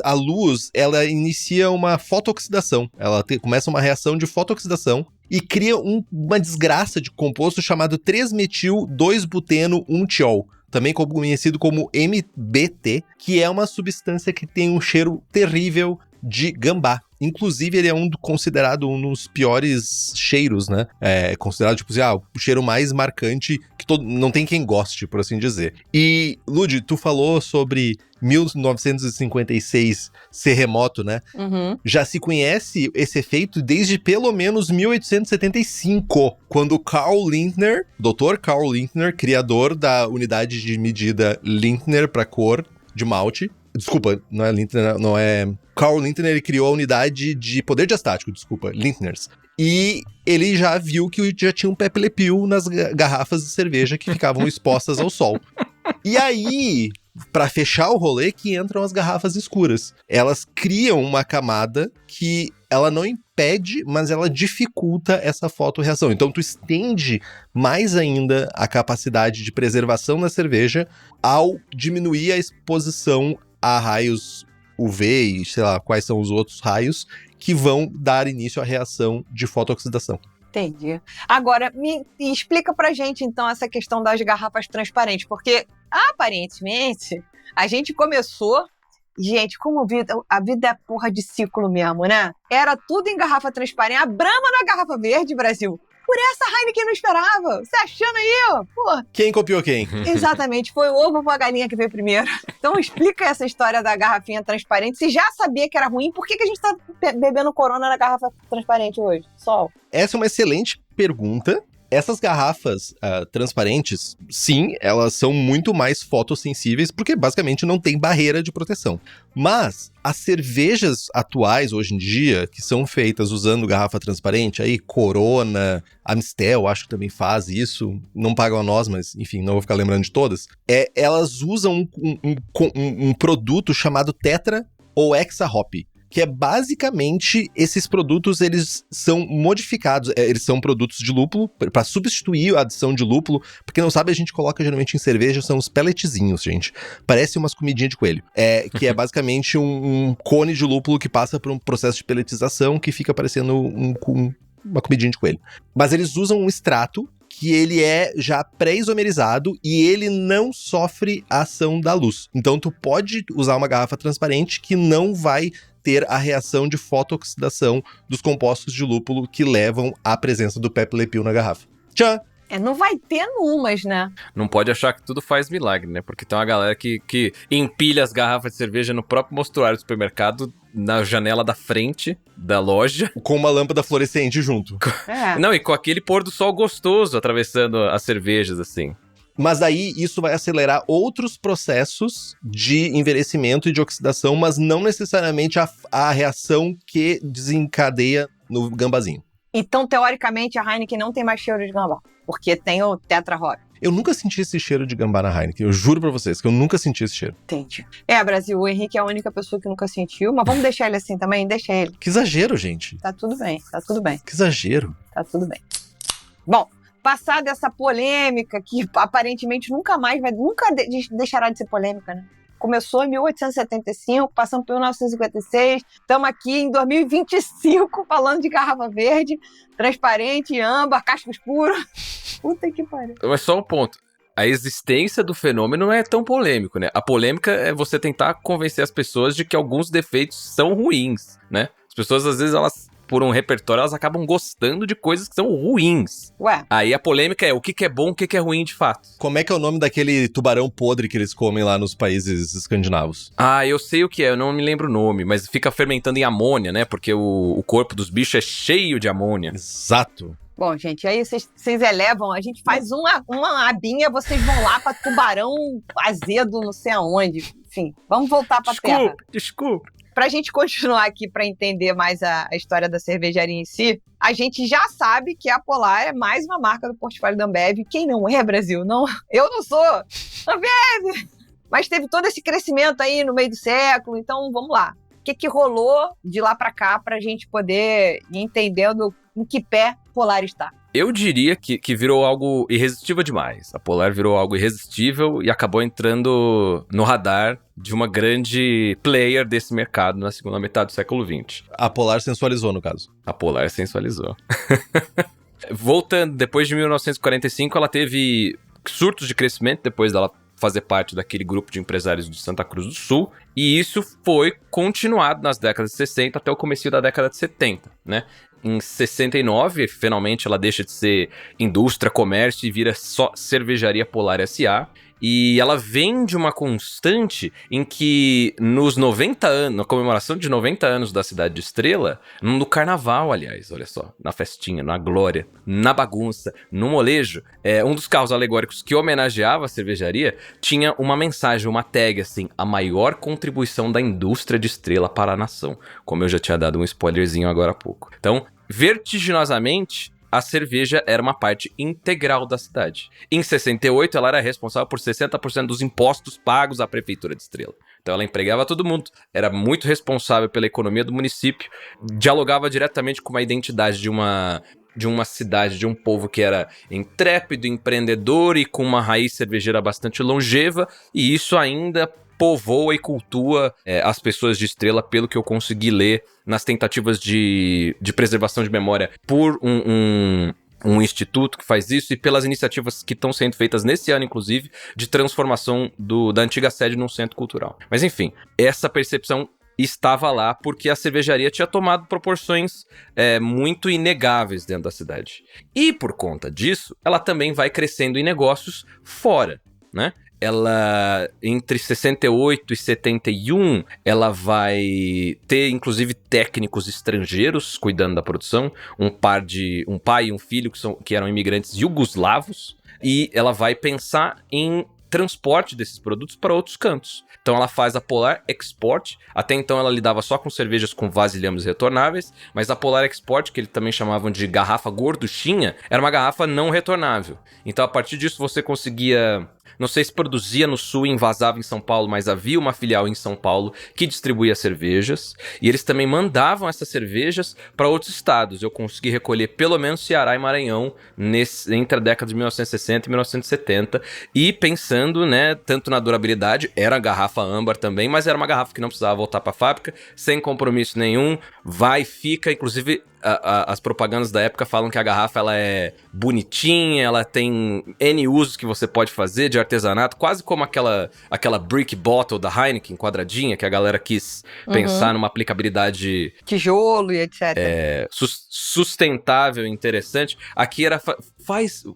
a luz, ela inicia uma fotooxidação, ela começa uma reação de fotooxidação e cria uma desgraça de composto chamado 3-metil-2-buteno-1-tiol, também conhecido como MBT, que é uma substância que tem um cheiro terrível de gambá. Inclusive, ele é considerado um dos piores cheiros, né? É considerado, tipo assim, o cheiro mais marcante que não tem quem goste, por assim dizer. E, Lud, tu falou sobre 1956 ser remoto, né? Uhum. Já se conhece esse efeito desde pelo menos 1875, quando Carl Lindner, Dr. Carl Lindner, criador da unidade de medida Lindner para cor de malte. Desculpa, não é Lindner, não é... Carl Lindner, ele criou a unidade de poder diastático, Lindners. E ele já viu que já tinha um pepelepil nas garrafas de cerveja que ficavam expostas ao sol. E aí, pra fechar o rolê, que entram as garrafas escuras. Elas criam uma camada que ela não impede, mas ela dificulta essa fotorreação. Então tu estende mais ainda a capacidade de preservação da cerveja ao diminuir a exposição a raios UV e sei lá quais são os outros raios que vão dar início à reação de fotooxidação. Entendi. Agora, me explica pra gente, então, essa questão das garrafas transparentes, porque, aparentemente, a gente começou... Gente, como a vida é porra de ciclo mesmo, né? Era tudo em garrafa transparente, a Brahma na garrafa verde, Brasil. Por essa Heineken não esperava. Você achando aí, ó? Porra. Quem copiou quem? Exatamente, foi o ovo ou a galinha que veio primeiro. Então explica essa história da garrafinha transparente. Se já sabia que era ruim, por que a gente tá bebendo Corona na garrafa transparente hoje? Sol. Essa é uma excelente pergunta. Essas garrafas transparentes, sim, elas são muito mais fotossensíveis, porque basicamente não tem barreira de proteção. Mas as cervejas atuais, hoje em dia, que são feitas usando garrafa transparente, aí Corona, Amstel, acho que também faz isso, não pagam a nós, mas enfim, não vou ficar lembrando de todas, elas usam um produto chamado Tetra ou Hexa Hop, que é basicamente, esses produtos, eles são modificados, eles são produtos de lúpulo, para substituir a adição de lúpulo, porque não sabe, a gente coloca geralmente em cerveja, são os pelletzinhos, gente, parece umas comidinhas de coelho, que é basicamente um cone de lúpulo que passa por um processo de pelletização que fica parecendo uma comidinha de coelho. Mas eles usam um extrato que ele é já pré-isomerizado e ele não sofre a ação da luz. Então tu pode usar uma garrafa transparente que não vai ter a reação de fotooxidação dos compostos de lúpulo que levam à presença do pepelepil na garrafa. Tchau! Não vai ter numas, né? Não pode achar que tudo faz milagre, né? Porque tem uma galera que empilha as garrafas de cerveja no próprio mostruário do supermercado, na janela da frente da loja. Com uma lâmpada fluorescente junto. Não, e com aquele pôr do sol gostoso atravessando as cervejas, assim. Mas aí isso vai acelerar outros processos de envelhecimento e de oxidação, mas não necessariamente a reação que desencadeia no gambazinho. Então, teoricamente, a Heineken não tem mais cheiro de gambá, porque tem o Tetra Hop. Eu nunca senti esse cheiro de gambá na Heineken, eu juro pra vocês que eu nunca senti esse cheiro. Entendi. Brasil, o Henrique é a única pessoa que nunca sentiu, mas vamos deixar ele assim também? Deixa ele. Que exagero, gente. Tá tudo bem, tá tudo bem. Que exagero. Tá tudo bem. Bom, passada essa polêmica, que aparentemente nunca deixará de ser polêmica, né? Começou em 1875, passamos por 1956, estamos aqui em 2025 falando de garrafa verde, transparente, âmbar, casco escuro. Puta que pariu. Mas só um ponto. A existência do fenômeno não é tão polêmico, né? A polêmica é você tentar convencer as pessoas de que alguns defeitos são ruins, né? As pessoas, às vezes, por um repertório, elas acabam gostando de coisas que são ruins. Ué. Aí a polêmica é o que é bom, o que é ruim de fato. Como é que é o nome daquele tubarão podre que eles comem lá nos países escandinavos? Eu sei o que é, eu não me lembro o nome, mas fica fermentando em amônia, né? Porque o corpo dos bichos é cheio de amônia. Exato. Bom, gente, aí vocês elevam, a gente faz uma abinha, vocês vão lá pra tubarão azedo, não sei aonde. Enfim, vamos voltar pra terra. Desculpa. Pra gente continuar aqui pra entender mais a história da cervejaria em si, a gente já sabe que a Polar é mais uma marca do portfólio da Ambev. Quem não é, Brasil? Não, eu não sou Ambev! Mas teve todo esse crescimento aí no meio do século, então vamos lá. que rolou de lá pra cá pra gente poder ir entendendo em que pé Polar está. Eu diria que virou algo irresistível demais. A Polar virou algo irresistível e acabou entrando no radar de uma grande player desse mercado na segunda metade do século XX. A Polar sensualizou, no caso. A Polar sensualizou. Voltando, depois de 1945, ela teve surtos de crescimento, depois dela fazer parte daquele grupo de empresários de Santa Cruz do Sul, e isso foi continuado nas décadas de 60 até o começo da década de 70, né? Em 69, finalmente ela deixa de ser indústria, comércio e vira só Cervejaria Polar S.A., e ela vem de uma constante em que nos 90 anos, na comemoração de 90 anos da Cidade de Estrela, no carnaval, aliás, olha só, na festinha, na glória, na bagunça, no molejo, um dos carros alegóricos que homenageava a cervejaria tinha uma mensagem, uma tag assim, a maior contribuição da indústria de Estrela para a nação, como eu já tinha dado um spoilerzinho agora há pouco. Então, vertiginosamente, a cerveja era uma parte integral da cidade. Em 68, ela era responsável por 60% dos impostos pagos à Prefeitura de Estrela. Então ela empregava todo mundo, era muito responsável pela economia do município, dialogava diretamente com a identidade de uma cidade, de um povo que era intrépido, empreendedor e com uma raiz cervejeira bastante longeva, e isso ainda povoa e cultua as pessoas de Estrela, pelo que eu consegui ler nas tentativas de preservação de memória por um instituto que faz isso e pelas iniciativas que estão sendo feitas nesse ano, inclusive, de transformação da antiga sede num centro cultural. Mas enfim, essa percepção estava lá porque a cervejaria tinha tomado proporções muito inegáveis dentro da cidade. E por conta disso, ela também vai crescendo em negócios fora, né? Ela, entre 68 e 71, ela vai ter, inclusive, técnicos estrangeiros cuidando da produção, um pai e um filho que eram imigrantes iugoslavos, e ela vai pensar em transporte desses produtos para outros cantos. Então ela faz a Polar Export, até então ela lidava só com cervejas com vasilhames retornáveis, mas a Polar Export, que eles também chamavam de garrafa gorduchinha, era uma garrafa não retornável. Então a partir disso você conseguia... Não sei se produzia no Sul e envasava em São Paulo, mas havia uma filial em São Paulo que distribuía cervejas. E eles também mandavam essas cervejas para outros estados. Eu consegui recolher pelo menos Ceará e Maranhão entre a década de 1960 e 1970. E pensando, né, tanto na durabilidade, era a garrafa âmbar também, mas era uma garrafa que não precisava voltar para a fábrica, sem compromisso nenhum. Vai, fica, inclusive... As propagandas da época falam que a garrafa ela é bonitinha, ela tem N usos que você pode fazer de artesanato, quase como aquela brick bottle da Heineken, quadradinha, que a galera quis pensar numa aplicabilidade... Tijolo e etc. Sustentável e interessante. Aqui era...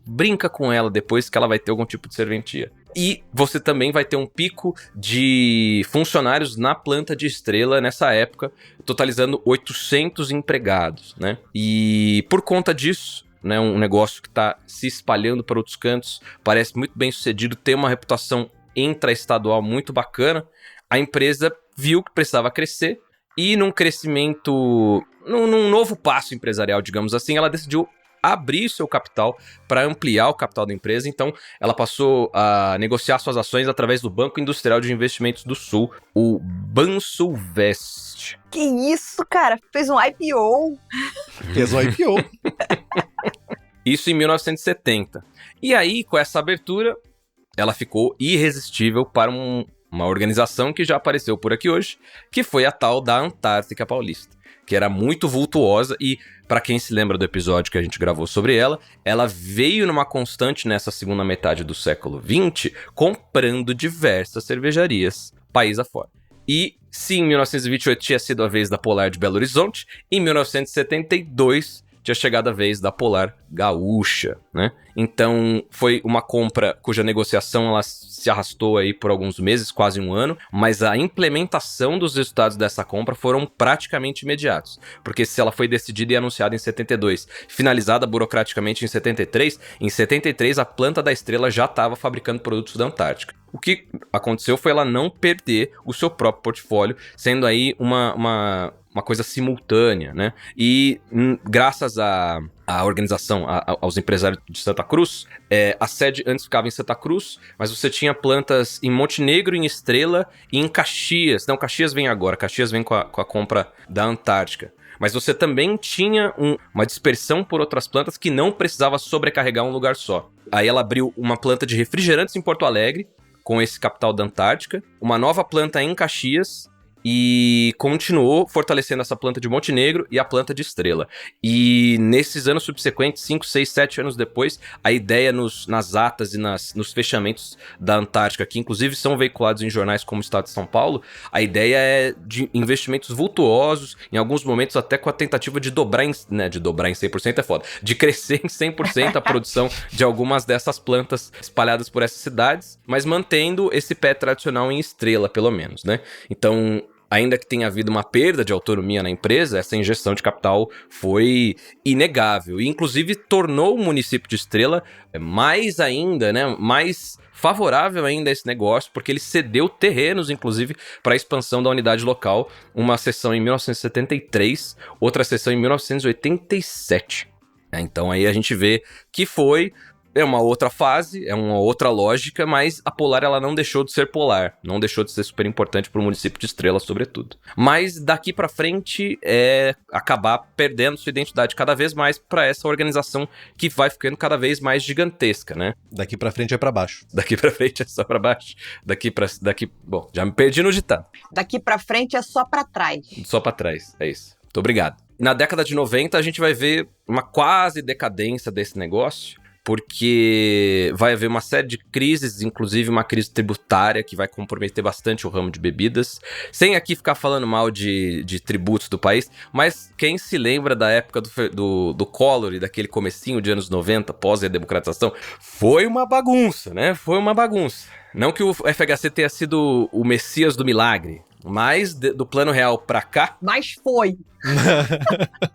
brinca com ela depois que ela vai ter algum tipo de serventia. E você também vai ter um pico de funcionários na planta de Estrela nessa época, totalizando 800 empregados, né? E por conta disso, né, um negócio que está se espalhando para outros cantos, parece muito bem sucedido, tem uma reputação intraestadual muito bacana, a empresa viu que precisava crescer e num crescimento, num novo passo empresarial, digamos assim, ela decidiu abrir seu capital para ampliar o capital da empresa. Então, ela passou a negociar suas ações através do Banco Industrial de Investimentos do Sul, o Bansulvest. Que isso, cara? Fez um IPO. Fez um IPO. Isso em 1970. E aí, com essa abertura, ela ficou irresistível para uma organização que já apareceu por aqui hoje, que foi a tal da Antártica Paulista, que era muito vultuosa e, para quem se lembra do episódio que a gente gravou sobre ela veio numa constante nessa segunda metade do século XX, comprando diversas cervejarias, país afora. E, sim, em 1928 tinha sido a vez da Polar de Belo Horizonte, em 1972 tinha chegado a vez da Polar Gaúcha, né? Então, foi uma compra cuja negociação ela se arrastou aí por alguns meses, quase um ano, mas a implementação dos resultados dessa compra foram praticamente imediatos, porque se ela foi decidida e anunciada em 72, finalizada burocraticamente em 73 a planta da Estrela já estava fabricando produtos da Antártica. O que aconteceu foi ela não perder o seu próprio portfólio, sendo aí uma coisa simultânea, né? E graças a organização, aos empresários de Santa Cruz, a sede antes ficava em Santa Cruz, mas você tinha plantas em Montenegro, em Estrela e em Caxias. Não, Caxias vem agora, Caxias vem com a compra da Antártica. Mas você também tinha uma dispersão por outras plantas que não precisava sobrecarregar um lugar só. Aí ela abriu uma planta de refrigerantes em Porto Alegre, com esse capital da Antártica, uma nova planta em Caxias e continuou fortalecendo essa planta de Montenegro e a planta de Estrela. E nesses anos subsequentes, 5, 6, 7 anos depois, a ideia nas atas e nos fechamentos da Antártica, que inclusive são veiculados em jornais como o Estado de São Paulo, a ideia é de investimentos vultuosos, em alguns momentos até com a tentativa de dobrar em 100% é foda, de crescer em 100% a produção de algumas dessas plantas espalhadas por essas cidades, mas mantendo esse pé tradicional em Estrela, pelo menos, né? Então, ainda que tenha havido uma perda de autonomia na empresa, essa injeção de capital foi inegável. E, inclusive, tornou o município de Estrela mais ainda, né, mais favorável ainda a esse negócio, porque ele cedeu terrenos, inclusive, para a expansão da unidade local. Uma seção em 1973, outra seção em 1987. Então, aí a gente vê que é uma outra fase, é uma outra lógica, mas a Polar ela não deixou de ser Polar, não deixou de ser super importante para o município de Estrela, sobretudo. Mas daqui para frente é acabar perdendo sua identidade cada vez mais para essa organização que vai ficando cada vez mais gigantesca, né? Daqui para frente é para baixo. Daqui para frente é só para baixo. Bom, já me perdi no ditado. Daqui pra frente é só pra trás. Só para trás, é isso. Muito obrigado. Na década de 90 a gente vai ver uma quase decadência desse negócio, porque vai haver uma série de crises, inclusive uma crise tributária que vai comprometer bastante o ramo de bebidas, sem aqui ficar falando mal de tributos do país, mas quem se lembra da época do Collor e daquele comecinho de anos 90, pós a democratização, foi uma bagunça, né? Foi uma bagunça. Não que o FHC tenha sido o messias do milagre, mas do Plano Real pra cá... Mas foi.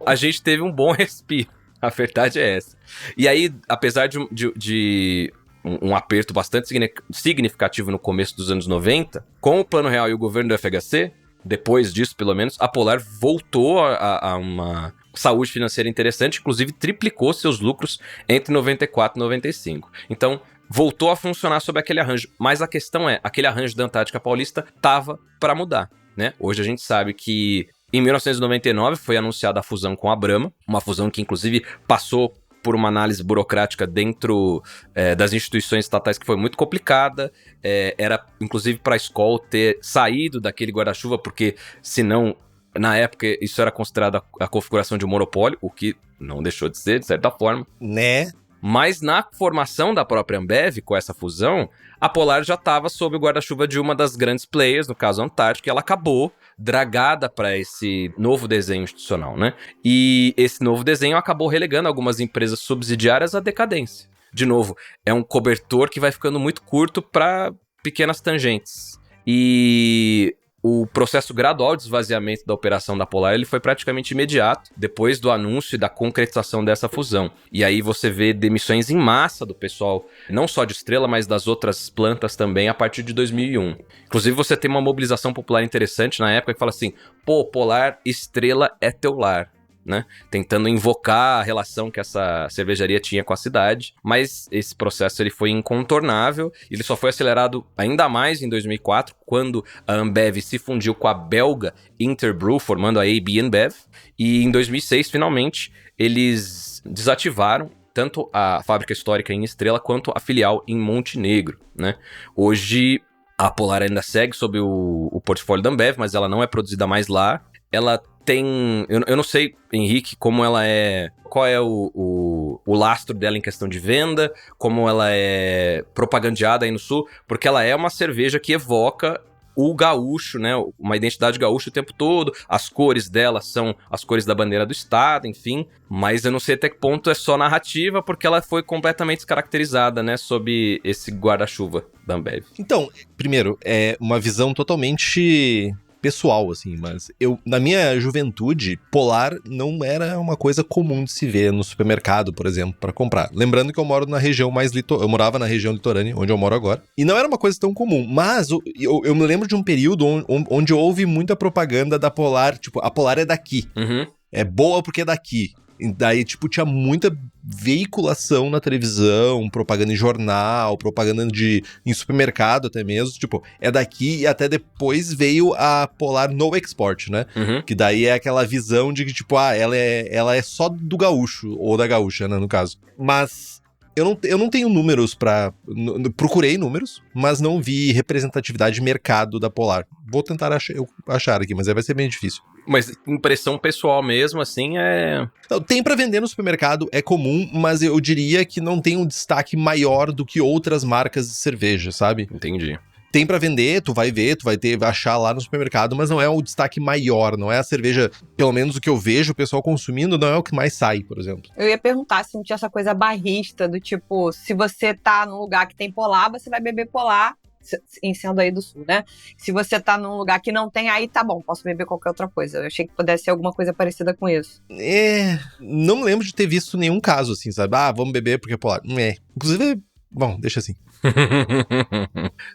A gente teve um bom respiro. A verdade é essa. E aí, apesar de um aperto bastante significativo no começo dos anos 90, com o Plano Real e o governo do FHC, depois disso, pelo menos, a Polar voltou a uma saúde financeira interessante, inclusive triplicou seus lucros entre 94 e 95. Então, voltou a funcionar sob aquele arranjo. Mas a questão é, aquele arranjo da Antártica Paulista estava para mudar, né? Hoje a gente sabe que em 1999 foi anunciada a fusão com a Brahma, uma fusão que inclusive passou por uma análise burocrática dentro das instituições estatais que foi muito complicada, era inclusive para a Skol ter saído daquele guarda-chuva, porque senão, na época, isso era considerado a configuração de um monopólio, o que não deixou de ser, de certa forma. Né? Mas na formação da própria Ambev, com essa fusão, a Polar já estava sob o guarda-chuva de uma das grandes players, no caso a Antártica, e ela acabou dragada para esse novo desenho institucional, né? E esse novo desenho acabou relegando algumas empresas subsidiárias à decadência. De novo, é um cobertor que vai ficando muito curto para pequenas tangentes. E o processo gradual de esvaziamento da operação da Polar ele foi praticamente imediato, depois do anúncio e da concretização dessa fusão. E aí você vê demissões em massa do pessoal, não só de Estrela, mas das outras plantas também, a partir de 2001. Inclusive você tem uma mobilização popular interessante na época que fala assim, pô, Polar, Estrela é teu lar, né? Tentando invocar a relação que essa cervejaria tinha com a cidade, mas esse processo ele foi incontornável, ele só foi acelerado ainda mais em 2004, quando a Ambev se fundiu com a belga Interbrew, formando a AB InBev, e em 2006, finalmente, eles desativaram tanto a fábrica histórica em Estrela, quanto a filial em Montenegro, né? Hoje, a Polar ainda segue sob o portfólio da Ambev, mas ela não é produzida mais lá. Ela tem... Eu não sei, Henrique, como ela é... Qual é o lastro dela em questão de venda, como ela é propagandeada aí no Sul, porque ela é uma cerveja que evoca o gaúcho, né? Uma identidade gaúcha o tempo todo. As cores dela são as cores da bandeira do estado, enfim. Mas eu não sei até que ponto é só narrativa, porque ela foi completamente descaracterizada, né? Sob esse guarda-chuva da Ambev. Então, primeiro, é uma visão totalmente pessoal, assim, mas na minha juventude, Polar não era uma coisa comum de se ver no supermercado, por exemplo, para comprar. Lembrando que eu moro na região eu morava na região litorânea, onde eu moro agora, e não era uma coisa tão comum, mas eu me lembro de um período onde houve muita propaganda da Polar, tipo, a Polar é daqui. Uhum. É boa porque é daqui. E daí, tipo, tinha muita veiculação na televisão, propaganda em jornal, propaganda em supermercado até mesmo. Tipo, é daqui e até depois veio a Polar no export, né? Uhum. Que daí é aquela visão de que, tipo, ela é só do gaúcho, ou da gaúcha, né, no caso. Mas eu não tenho números pra... Procurei números, mas não vi representatividade de mercado da Polar. Vou tentar achar aqui, mas aí vai ser bem difícil. Mas impressão pessoal mesmo, assim, Não, tem pra vender no supermercado, é comum, mas eu diria que não tem um destaque maior do que outras marcas de cerveja, sabe? Entendi. Tem pra vender, tu vai ver, vai achar lá no supermercado, mas não é o destaque maior, não é a cerveja, pelo menos o que eu vejo o pessoal consumindo, não é o que mais sai, por exemplo. Eu ia perguntar se não tinha essa coisa barrista, do tipo, se você tá num lugar que tem Polar, você vai beber Polar, em sendo aí do sul, né? Se você tá num lugar que não tem, aí tá bom, posso beber qualquer outra coisa. Eu achei que pudesse ser alguma coisa parecida com isso. Não me lembro de ter visto nenhum caso assim, sabe? Ah, vamos beber porque é Polar. Inclusive, bom, deixa assim.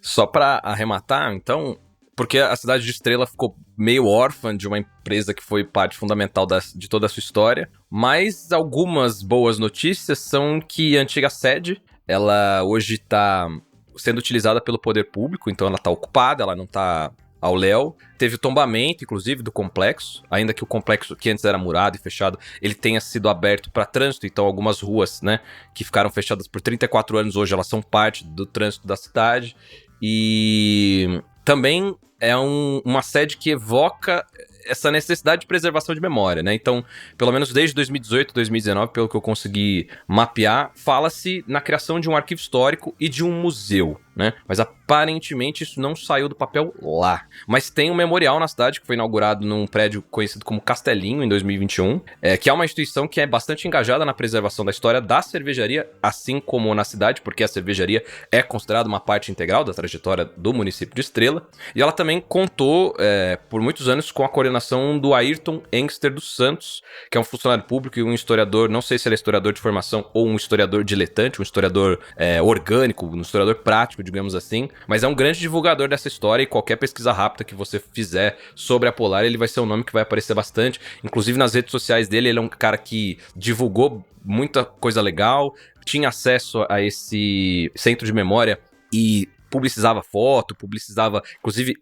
Só pra arrematar, então, porque a Cidade de Estrela ficou meio órfã de uma empresa que foi parte fundamental de toda a sua história, mas algumas boas notícias são que a antiga sede, ela hoje tá sendo utilizada pelo poder público, então ela tá ocupada, ela não tá ao léu. Teve o tombamento, inclusive, do complexo, ainda que o complexo, que antes era murado e fechado, ele tenha sido aberto para trânsito, então algumas ruas, né, que ficaram fechadas por 34 anos, hoje elas são parte do trânsito da cidade, e também é uma sede que evoca essa necessidade de preservação de memória, né? Então, pelo menos desde 2018, 2019, pelo que eu consegui mapear, fala-se na criação de um arquivo histórico e de um museu, né? Mas aparentemente isso não saiu do papel lá. Mas tem um memorial na cidade que foi inaugurado num prédio conhecido como Castelinho em 2021, que é uma instituição que é bastante engajada na preservação da história da cervejaria, assim como na cidade, porque a cervejaria é considerada uma parte integral da trajetória do município de Estrela. E ela também contou por muitos anos com a coordenação do Ayrton Engster dos Santos, que é um funcionário público e um historiador, não sei se ele é historiador de formação ou um historiador diletante, um historiador orgânico, um historiador prático, digamos assim, mas é um grande divulgador dessa história e qualquer pesquisa rápida que você fizer sobre a Polar, ele vai ser um nome que vai aparecer bastante, inclusive nas redes sociais dele, ele é um cara que divulgou muita coisa legal, tinha acesso a esse centro de memória e publicizava foto, publicizava, inclusive,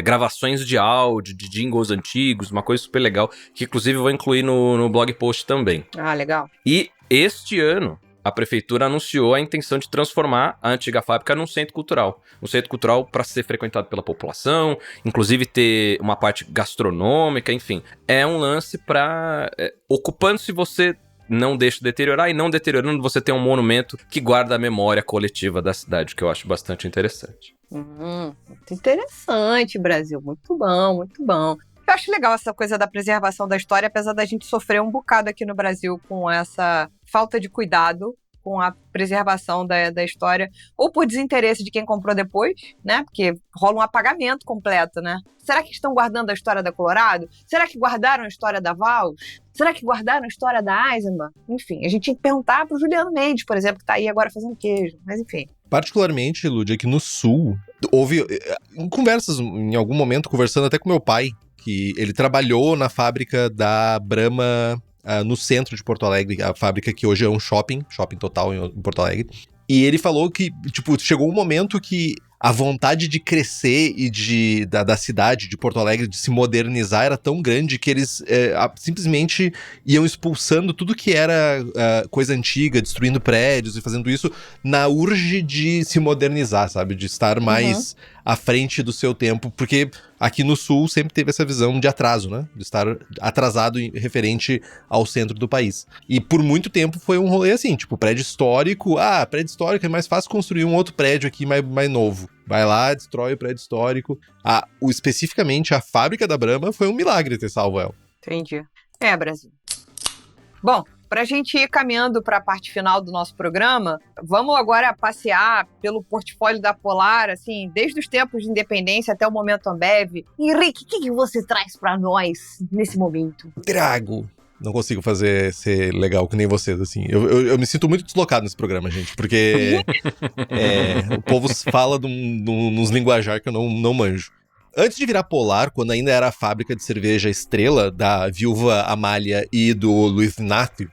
gravações de áudio, de jingles antigos, uma coisa super legal, que inclusive eu vou incluir no blog post também. Ah, legal. E este ano, a prefeitura anunciou a intenção de transformar a antiga fábrica num centro cultural. Um centro cultural para ser frequentado pela população, inclusive ter uma parte gastronômica, enfim. É um lance para... ocupando-se você não deixa deteriorar e não deteriorando você tem um monumento que guarda a memória coletiva da cidade, que eu acho bastante interessante. Muito interessante, Brasil. Muito bom, muito bom. Eu acho legal essa coisa da preservação da história, apesar da gente sofrer um bocado aqui no Brasil com essa falta de cuidado com a preservação da história, ou por desinteresse de quem comprou depois, né? Porque rola um apagamento completo, né? Será que estão guardando a história da Colorado? Será que guardaram a história da Vals? Será que guardaram a história da Eisenbahn? Enfim, a gente tinha que perguntar pro Juliano Mendes, por exemplo, que tá aí agora fazendo queijo. Mas enfim. Particularmente, Lud, aqui no Sul, houve em conversas, em algum momento, conversando até com meu pai, que ele trabalhou na fábrica da Brahma no centro de Porto Alegre, a fábrica que hoje é um shopping total em Porto Alegre. E ele falou que, tipo, chegou um momento que a vontade de crescer e da cidade, de Porto Alegre, de se modernizar era tão grande que eles simplesmente iam expulsando tudo que era coisa antiga, destruindo prédios e fazendo isso na urge de se modernizar, sabe? De estar mais à frente do seu tempo, porque aqui no Sul sempre teve essa visão de atraso, né? De estar atrasado referente ao centro do país. E por muito tempo foi um rolê assim, tipo, prédio histórico, prédio histórico é mais fácil construir um outro prédio aqui mais novo. Vai lá, destrói o prédio histórico. Especificamente a fábrica da Brahma foi um milagre ter salvo ela. Entendi. Brasil. Bom, pra gente ir caminhando para a parte final do nosso programa, vamos agora passear pelo portfólio da Polar, assim, desde os tempos de independência até o momento Ambev. Henrique, o que você traz para nós nesse momento? Trago. Não consigo ser legal que nem vocês, assim. Eu me sinto muito deslocado nesse programa, gente, porque o povo fala nos linguajar que eu não manjo. Antes de virar Polar, quando ainda era a fábrica de cerveja Estrela, da viúva Amália e do Luiz Inácio,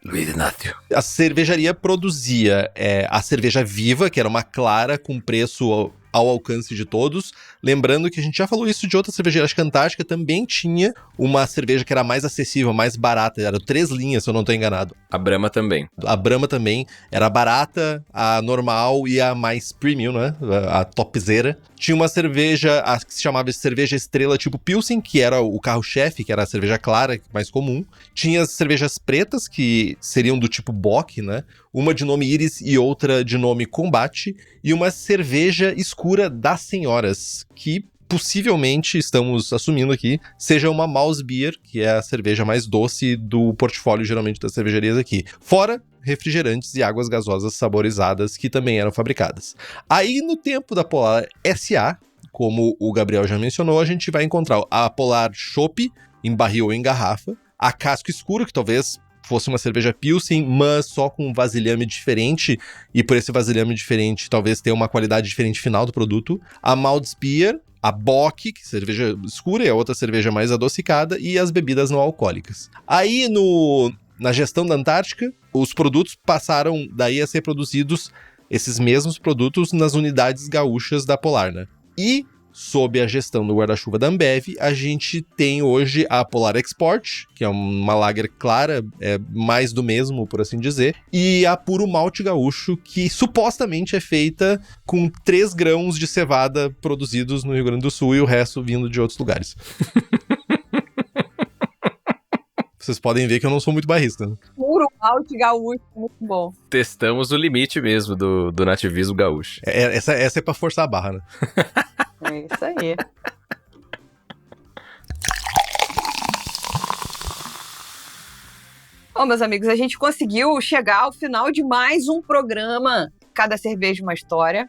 a cervejaria produzia a cerveja viva, que era uma clara com preço ao alcance de todos. Lembrando que a gente já falou isso de outras cervejarias, que a Antártica também tinha uma cerveja que era mais acessível, mais barata, era 3 linhas, se eu não estou enganado. A Brahma também. A Brahma também era barata, a normal e a mais premium, né? A topzera. Tinha uma cerveja que se chamava de cerveja Estrela tipo Pilsen, que era o carro-chefe, que era a cerveja clara, mais comum. Tinha as cervejas pretas, que seriam do tipo Bock, né? Uma de nome Iris e outra de nome Combate. E uma cerveja escura das senhoras, que possivelmente, estamos assumindo aqui, seja uma Mouse Beer, que é a cerveja mais doce do portfólio, geralmente, das cervejarias aqui. Fora refrigerantes e águas gasosas saborizadas, que também eram fabricadas. Aí, no tempo da Polar SA, como o Gabriel já mencionou, a gente vai encontrar a Polar Chopp, em barril ou em garrafa, a Casco Escuro, que talvez fosse uma cerveja Pilsen, mas só com um vasilhame diferente, e por esse vasilhame diferente, talvez tenha uma qualidade diferente final do produto. A Malzbier, a Bock, que é cerveja escura, e a outra cerveja mais adocicada, e as bebidas não alcoólicas. Aí, na gestão da Antártica, os produtos passaram daí a ser produzidos, esses mesmos produtos, nas unidades gaúchas da Polar, né? E, sob a gestão do guarda-chuva da Ambev, a gente tem hoje a Polar Export, que é uma lager clara, mais do mesmo, por assim dizer, e a Puro Malte Gaúcho, que supostamente é feita com 3 grãos de cevada produzidos no Rio Grande do Sul e o resto vindo de outros lugares. Vocês podem ver que eu não sou muito barrista, né? Puro malte gaúcho, muito bom. Testamos o limite mesmo do nativismo gaúcho. Essa é pra forçar a barra, né? É isso aí. Bom, meus amigos, a gente conseguiu chegar ao final de mais um programa Cada Cerveja Uma História.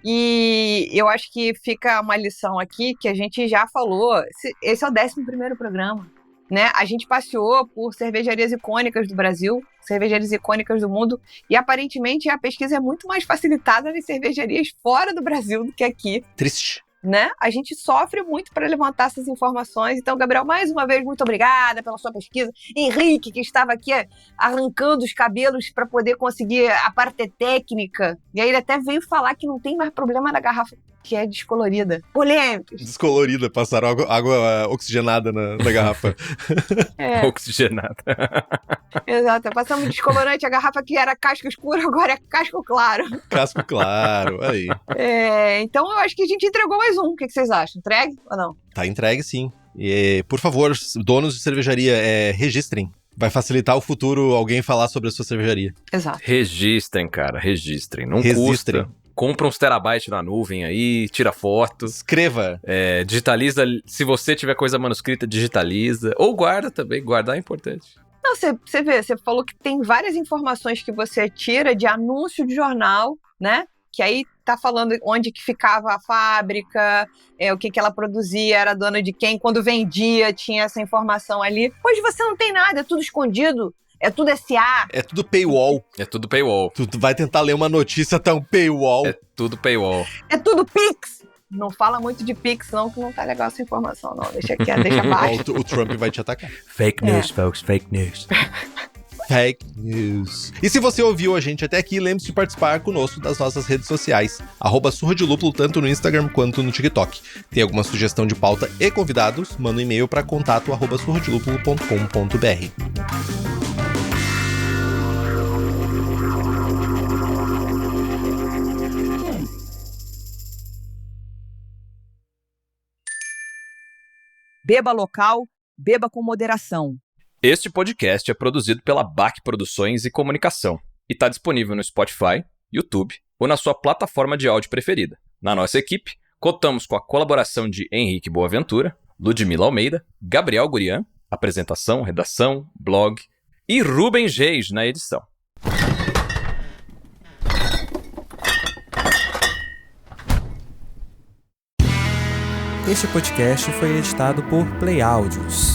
E eu acho que fica uma lição aqui que a gente já falou. Esse é o 11º programa, né? A gente passeou por cervejarias icônicas do Brasil, cervejarias icônicas do mundo, e aparentemente a pesquisa é muito mais facilitada nas cervejarias fora do Brasil do que aqui. Triste. Né? A gente sofre muito para levantar essas informações. Então, Gabriel, mais uma vez, muito obrigada pela sua pesquisa. Henrique, que estava aqui arrancando os cabelos para poder conseguir a parte técnica. E aí ele até veio falar que não tem mais problema na garrafa que é descolorida. Polêmicas. Descolorida, passaram água oxigenada na garrafa. Oxigenada. Exato, passamos descolorante, a garrafa que era casco escuro, agora é casco claro. Casco claro, aí. Então eu acho que a gente entregou mais um. O que vocês acham? Entregue ou não? Tá entregue, sim. E, por favor, donos de cervejaria, registrem. Vai facilitar o futuro alguém falar sobre a sua cervejaria. Exato. Registrem, cara, registrem. Não custa. Compra uns terabytes na nuvem aí, tira foto. Escreva. Digitaliza. Se você tiver coisa manuscrita, digitaliza. Ou guarda também. Guardar é importante. Não, você vê, você falou que tem várias informações que você tira de anúncio de jornal, né? Que aí tá falando onde que ficava a fábrica, o que ela produzia, era dona de quem, quando vendia, tinha essa informação ali. Hoje você não tem nada, é tudo escondido. É tudo SA. É tudo paywall. É tudo paywall. Tu vai tentar ler uma notícia, tá um paywall. É tudo paywall. É tudo Pix. Não fala muito de Pix, não, que não tá legal essa informação, não. Deixa quieto, deixa baixo. O Trump vai te atacar. Fake news, folks, fake news. Fake news. E se você ouviu a gente até aqui, lembre-se de participar conosco das nossas redes sociais, @Surra de Lúpulo, tanto no Instagram quanto no TikTok. Tem alguma sugestão de pauta e convidados? Manda um e-mail para contato@surradelupulo.com.br. Beba local, beba com moderação. Este podcast é produzido pela BAC Produções e Comunicação e está disponível no Spotify, YouTube ou na sua plataforma de áudio preferida. Na nossa equipe, contamos com a colaboração de Henrique Boaventura, Ludmila Almeida, Gabriel Gurian, apresentação, redação, blog, e Rubens Reis na edição. Este podcast foi editado por Play Áudios.